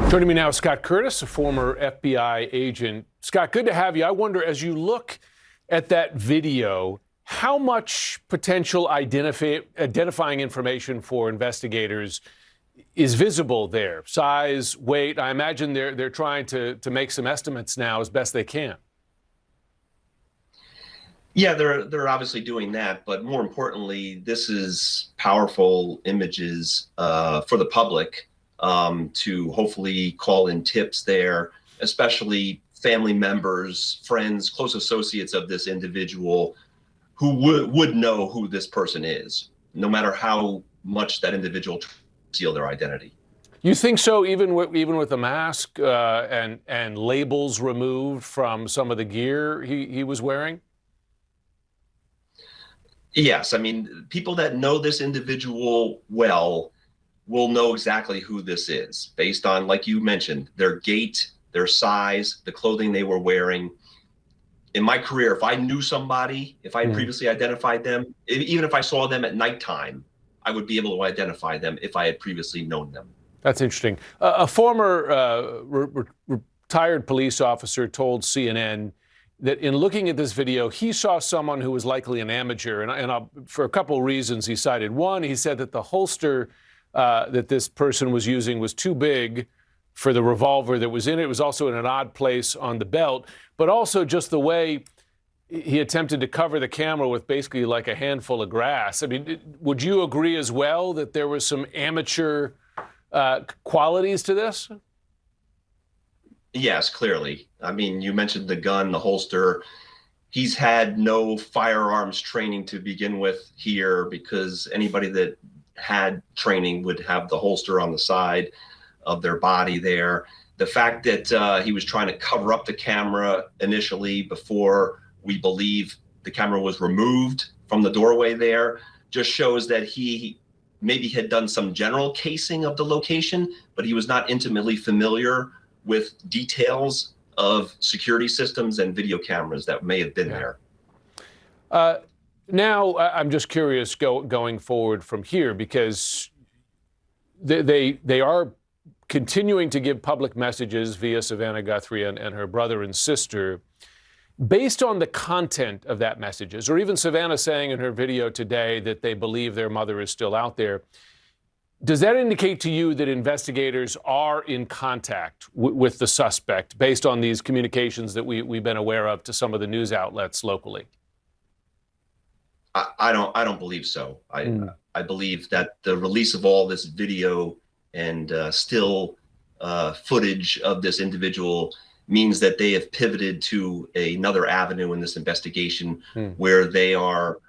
Joining me now is Scott Curtis, a former FBI agent. Scott, good to have you. I wonder, as you look at that video, how much potential identifying information for investigators is visible there? Size, weight. I imagine they're trying to make some estimates now as best they can. Yeah, they're obviously doing that, but more importantly, this is powerful images for the public to hopefully call in tips there, especially family members, friends, close associates of this individual who would know who this person is, no matter how much that individual conceal their identity. You think so, even with the mask and labels removed from some of the gear he was wearing? Yes, I mean, people that know this individual well will know exactly who this is based on, like you mentioned, their gait, their size, the clothing they were wearing. In my career, if I knew somebody, if I had previously identified them, even if I saw them at nighttime, I would be able to identify them if I had previously known them. That's interesting. A former retired police officer told CNN that in looking at this video, he saw someone who was likely an amateur. And for a couple of reasons, he cited. One, he said that the holster that this person was using was too big for the revolver that was in it. It was also in an odd place on the belt, but also just the way he attempted to cover the camera with basically like a handful of grass. I mean, would you agree as well that there was some amateur qualities to this? Yes, clearly. I mean, you mentioned the gun, the holster. He's had no firearms training to begin with here, because anybody that had training would have the holster on the side of their body there. The fact that he was trying to cover up the camera initially before we believe the camera was removed from the doorway there just shows that he maybe had done some general casing of the location, but he was not intimately familiar with details of security systems and video cameras that may have been there. Now, I'm just curious going forward from here, because they are continuing to give public messages via Savannah Guthrie and her brother and sister. Based on the content of that messages, or even Savannah saying in her video today that they believe their mother is still out there, does that indicate to you that investigators are in contact with the suspect based on these communications that we've been aware of to some of the news outlets locally? I don't believe so. I believe that the release of all this video and still footage of this individual means that they have pivoted to another avenue in this investigation where they are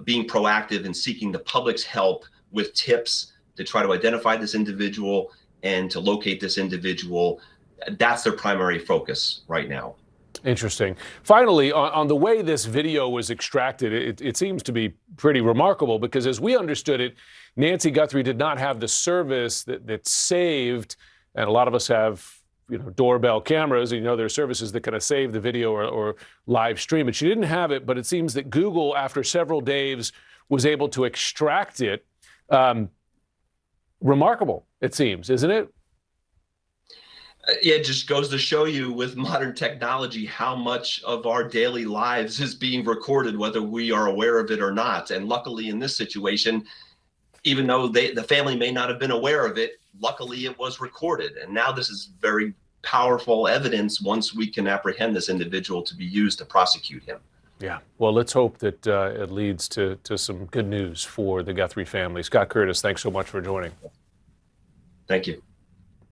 being proactive in seeking the public's help with tips to try to identify this individual and to locate this individual. That's their primary focus right now. Interesting. Finally, on the way this video was extracted, it seems to be pretty remarkable, because as we understood it, Nancy Guthrie did not have the service that saved, and a lot of us have, doorbell cameras, and there are services that kind of save the video or live stream it. She didn't have it, but it seems that Google, after several days, was able to extract it. Remarkable, it seems, isn't it? Yeah, it just goes to show you with modern technology how much of our daily lives is being recorded, whether we are aware of it or not. And luckily in this situation, even though the family may not have been aware of it, luckily it was recorded. And now this is very powerful evidence once we can apprehend this individual to be used to prosecute him. Yeah, well, let's hope that it leads to some good news for the Guthrie family. Scott Curtis, thanks so much for joining. Thank you.